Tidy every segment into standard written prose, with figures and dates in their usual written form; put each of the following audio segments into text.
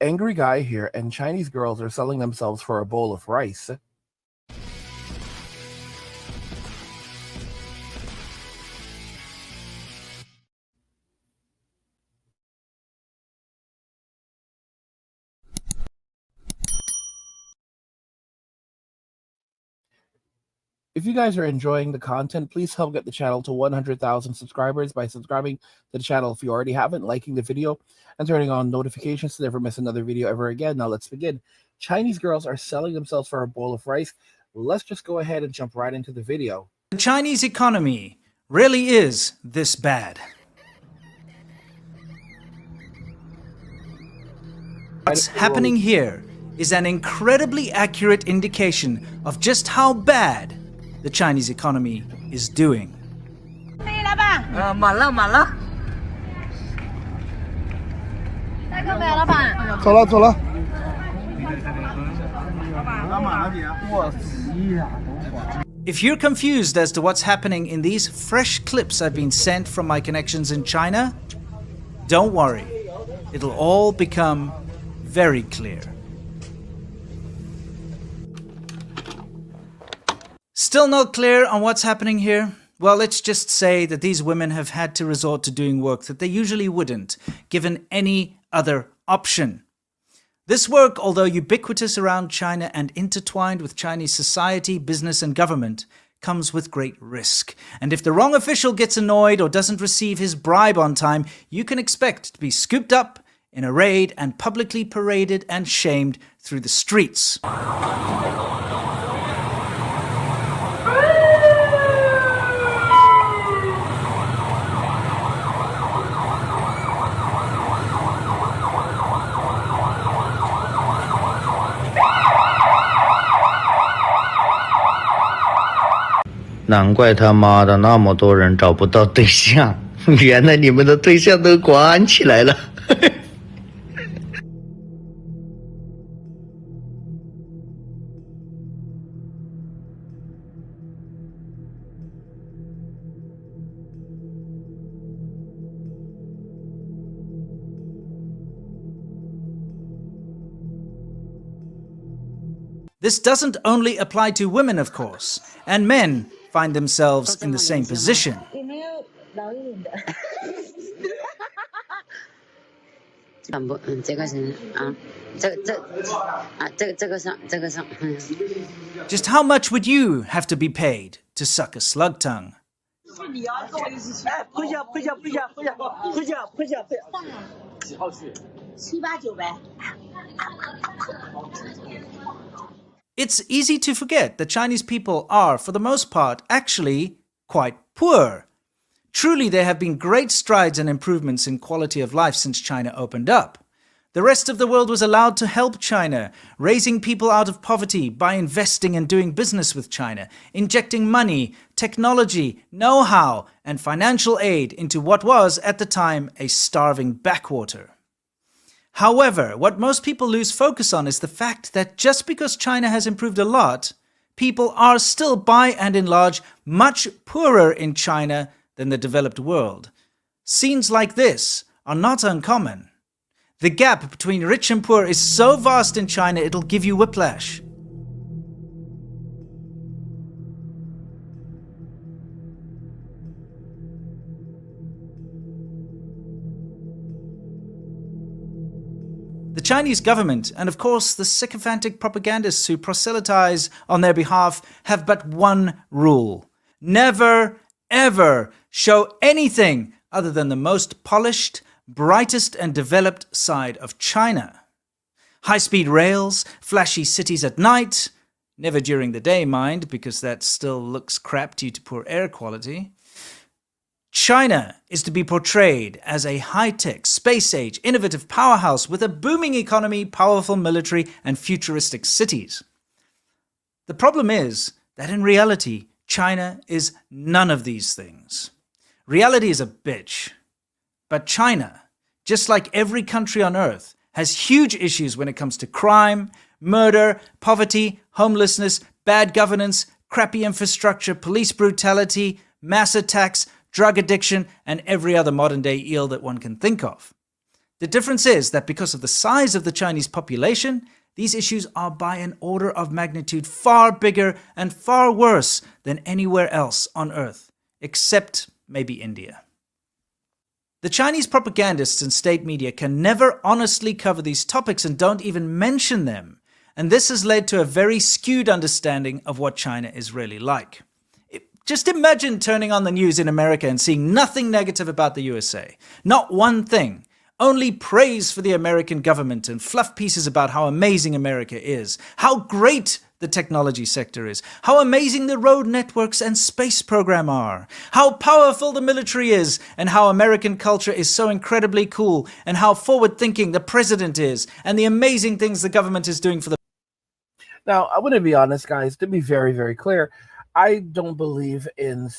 angry guy here, and Chinese girls are selling themselves for a bowl of rice. If you guys are enjoying the content, please help get the channel to 100,000 subscribers by subscribing to the channel if you already haven't, liking the video, and turning on notifications to never miss another video ever again. Now let's begin. Chinese girls are selling themselves for a bowl of rice. Let's just go ahead and jump right into the video. The Chinese economy really is this bad. What's happening here is an incredibly accurate indication of just how bad the Chinese economy is doing. If you're confused as to what's happening in these fresh clips I've been sent from my connections in China, don't worry. It'll all become very clear. Still not clear on what's happening here? Well, let's just say that these women have had to resort to doing work that they usually wouldn't, given any other option. This work, although ubiquitous around China and intertwined with Chinese society, business and government, comes with great risk. And if the wrong official gets annoyed or doesn't receive his bribe on time, you can expect to be scooped up in a raid and publicly paraded and shamed through the streets.难怪他妈的那么多人找不到对象，原来你们的对象都关起来了。This doesn't only apply to women, of course, and men find themselves in the same position. Just how much would you have to be paid to suck a slug tongue? It's easy to forget that Chinese people are, for the most part, actually quite poor. Truly, there have been great strides and improvements in quality of life since China opened up. The rest of the world was allowed to help China, raising people out of poverty by investing and doing business with China, injecting money, technology, know-how, and financial aid into what was, at the time, a starving backwater. However, what most people lose focus on is the fact that just because China has improved a lot, people are still, by and in large, much poorer in China than the developed world. Scenes like this are not uncommon. The gap between rich and poor is so vast in China it'll give you whiplash. The Chinese government, and of course the sycophantic propagandists who proselytize on their behalf, have but one rule. Never, ever show anything other than the most polished, brightest and developed side of China. High-speed rails, flashy cities at night, never during the day, mind, because that still looks crap due to poor air quality. China is to be portrayed as a high-tech, space-age, innovative powerhouse with a booming economy, powerful military, and futuristic cities. The problem is that in reality, China is none of these things. Reality is a bitch. But China, just like every country on earth, has huge issues when it comes to crime, murder, poverty, homelessness, bad governance, crappy infrastructure, police brutality, mass attacks, drug addiction, and every other modern-day ill that one can think of. The difference is that because of the size of the Chinese population, these issues are by an order of magnitude far bigger and far worse than anywhere else on Earth, except maybe India. The Chinese propagandists and state media can never honestly cover these topics and don't even mention them, and this has led to a very skewed understanding of what China is really like. Just imagine turning on the news in America and seeing nothing negative about the USA. Not one thing. Only praise for the American government and fluff pieces about how amazing America is, how great the technology sector is, how amazing the road networks and space program are, how powerful the military is, and how American culture is so incredibly cool, and how forward-thinking the president is, and the amazing things the government is doing for the... Now, I want to be honest, guys, to be very, very clear, I don't believe in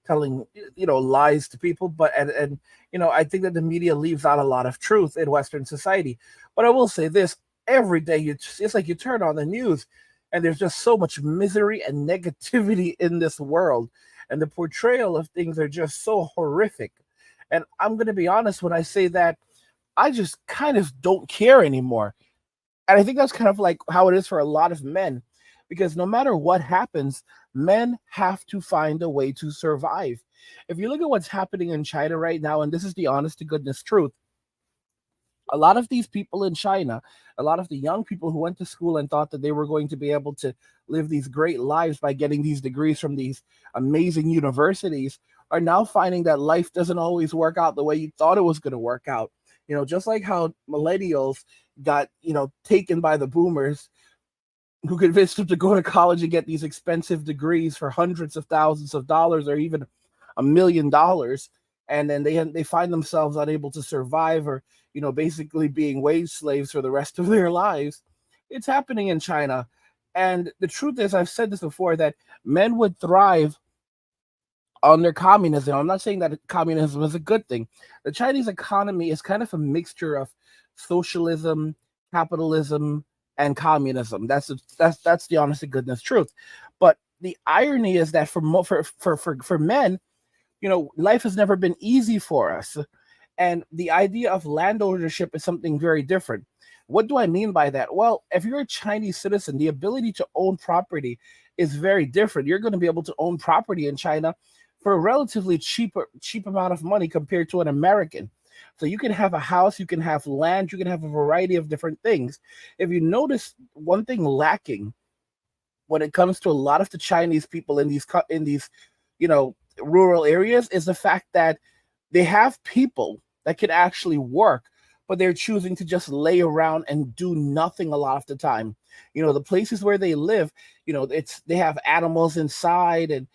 telling lies to people, but and I think that the media leaves out a lot of truth in Western society. But I will say this: every day it's like you turn on the news, and there's just so much misery and negativity in this world, and the portrayal of things are just so horrific. And I'm going to be honest when I say that I just kind of don't care anymore. And I think that's kind of like how it is for a lot of men, because no matter what happens, men have to find a way to survive. If you look at what's happening in China right now, and this is the honest to goodness truth, a lot of these people in China, a lot of the young people who went to school and thought that they were going to be able to live these great lives by getting these degrees from these amazing universities, are now finding that life doesn't always work out the way you thought it was going to work out. Just like how millennials got, taken by the boomers who convinced them to go to college and get these expensive degrees for hundreds of thousands of dollars or even $1 million. And then they find themselves unable to survive, or, basically being wage slaves for the rest of their lives. It's happening in China. And the truth is, I've said this before, that men would thrive on their communism. I'm not saying that communism is a good thing. The Chinese economy is kind of a mixture of socialism, capitalism, and communism. That's the honest to goodness truth. But the irony is that for men, life has never been easy for us. And the idea of land ownership is something very different. What do I mean by that? Well, if you're a Chinese citizen, the ability to own property is very different. You're going to be able to own property in China for a relatively cheap amount of money compared to an American. So you can have a house, you can have land, you can have a variety of different things. If you notice one thing lacking when it comes to a lot of the Chinese people in these rural areas, is the fact that they have people that can actually work, but they're choosing to just lay around and do nothing a lot of the time. The places where they live, they have animals inside, and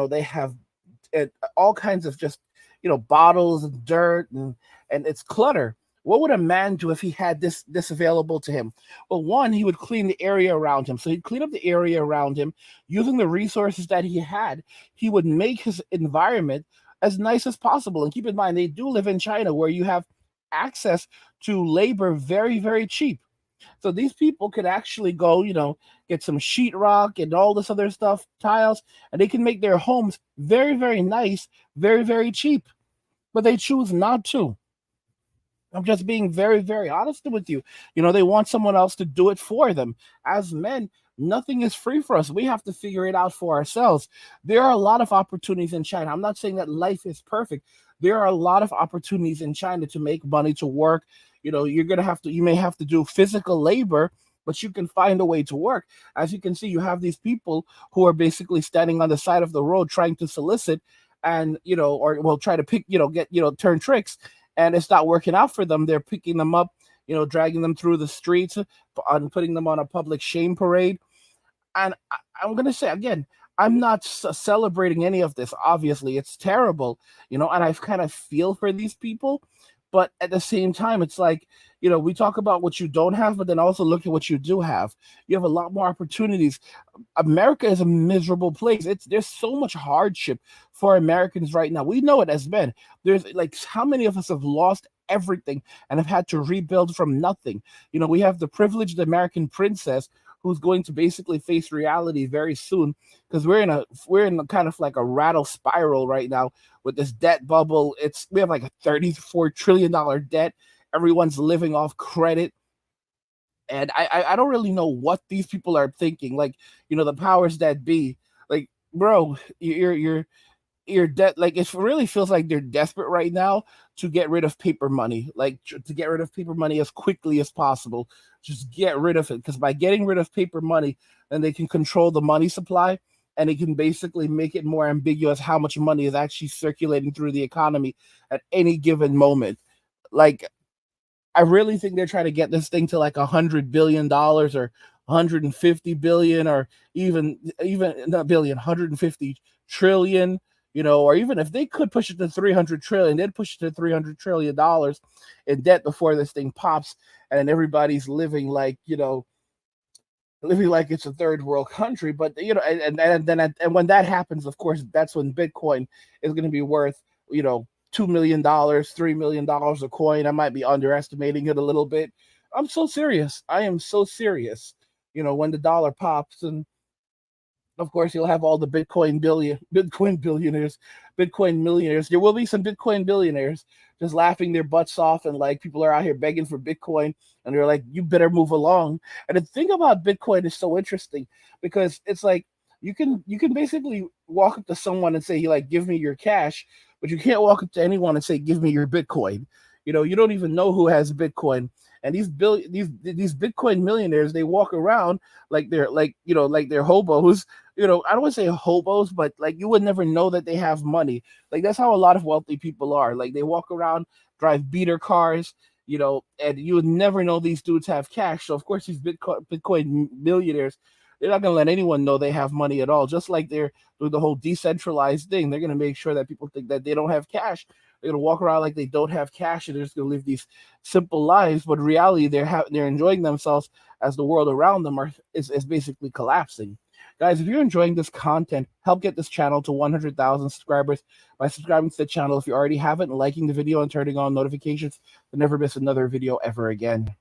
they have all kinds of just bottles and dirt, and it's clutter. What would a man do if he had this available to him? Well, one, he would clean the area around him. So he'd clean up the area around him using the resources that he had. He would make his environment as nice as possible. And keep in mind, they do live in China, where you have access to labor very, very cheap. So these people could actually go, get some sheetrock and all this other stuff, tiles, and they can make their homes very, very nice, very, very cheap. But they choose not to. I'm just being very, very honest with you. They want someone else to do it for them. As men, nothing is free for us. We have to figure it out for ourselves. There are a lot of opportunities in China. I'm not saying that life is perfect. There are a lot of opportunities in China to make money, to work. You may have to do physical labor, but you can find a way to work. As you can see, you have these people who are basically standing on the side of the road trying to solicit and, try to pick, turn tricks, and it's not working out for them. They're picking them up, dragging them through the streets and putting them on a public shame parade. And I'm going to say again, I'm not celebrating any of this. Obviously, it's terrible, and I kind of feel for these people. But at the same time, it's like, we talk about what you don't have, but then also look at what you do have. You have a lot more opportunities. America is a miserable place. There's so much hardship for Americans right now. We know it as men. There's like, how many of us have lost everything and have had to rebuild from nothing? We have the privileged American princess who's going to basically face reality very soon, because we're in a kind of like a rattle spiral right now with this debt bubble. We have like a $34 trillion debt, Everyone's living off credit. And I don't really know what these people are thinking. Like, the powers that be. Like, bro, you're debt. Like, it really feels like they're desperate right now to get rid of paper money. Like, to get rid of paper money as quickly as possible. Just get rid of it, because by getting rid of paper money, then they can control the money supply, and it can basically make it more ambiguous how much money is actually circulating through the economy at any given moment. Like, I really think they're trying to get this thing to like $100 billion or 150 billion, or even not billion, 150 trillion, or even if they could push it to 300 trillion, they'd push it to $300 trillion in debt before this thing pops, and everybody's living like it's a third world country. But and when that happens, of course, that's when Bitcoin is going to be worth, $2 million, $3 million a coin. I might be underestimating it a little bit. I'm so serious. I am so serious. When the dollar pops, and of course you'll have all the Bitcoin billionaires, Bitcoin millionaires. There will be some Bitcoin billionaires just laughing their butts off, and like people are out here begging for Bitcoin, and they're like, you better move along. And the thing about Bitcoin is so interesting, because it's like you can basically walk up to someone and say, like, give me your cash, but you can't walk up to anyone and say, give me your Bitcoin. You don't even know who has Bitcoin. And these Bitcoin millionaires, they walk around like they're like they're hobos. I don't want to say hobos, but like you would never know that they have money. Like, that's how a lot of wealthy people are. Like, they walk around, drive beater cars, and you would never know these dudes have cash. So of course these Bitcoin millionaires, they're not going to let anyone know they have money at all. Just like they're doing the whole decentralized thing, they're going to make sure that people think that they don't have cash. They're going to walk around like they don't have cash, and they're just going to live these simple lives. But in reality, they're enjoying themselves as the world around them is basically collapsing. Guys, if you're enjoying this content, help get this channel to 100,000 subscribers by subscribing to the channel if you already haven't, and liking the video and turning on notifications to never miss another video ever again.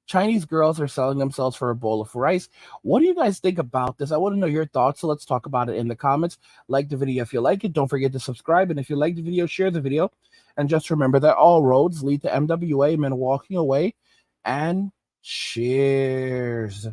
Chinese girls are selling themselves for a bowl of rice. What do you guys think about this? I want to know your thoughts, so let's talk about it in the comments. Like the video if you like it. Don't forget to subscribe, and if you like the video, share the video. And just remember that all roads lead to MWA, men walking away. And cheers.